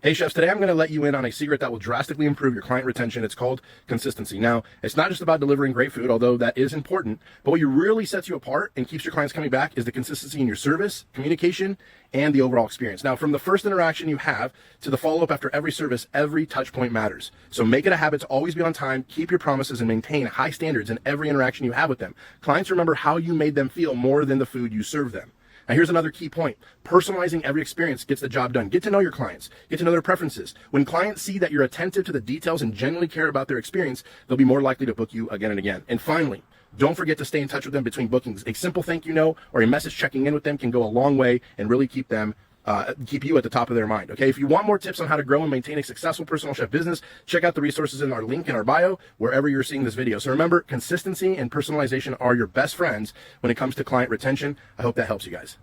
Hey chefs, today I'm going to let you in on a secret that will drastically improve your client retention. It's called consistency. Now, it's not just about delivering great food, although that is important, but what really sets you apart and keeps your clients coming back is the consistency in your service, communication, and the overall experience. Now, from the first interaction you have to the follow-up after every service, every touch point matters. So make it a habit to always be on time, keep your promises, and maintain high standards in every interaction you have with them. Clients remember how you made them feel more than the food you serve them. Now, here's another key point. Personalizing every experience gets the job done. Get to know your clients. Get to know their preferences. When clients see that you're attentive to the details and genuinely care about their experience, they'll be more likely to book you again and again. And finally, don't forget to stay in touch with them between bookings. A simple thank you note or a message checking in with them can go a long way and really keep you at the top of their mind. Okay, if you want more tips on how to grow and maintain a successful personal chef business, check out the resources in our link in our bio, wherever you're seeing this video. So remember, consistency and personalization are your best friends when it comes to client retention. I hope that helps you guys.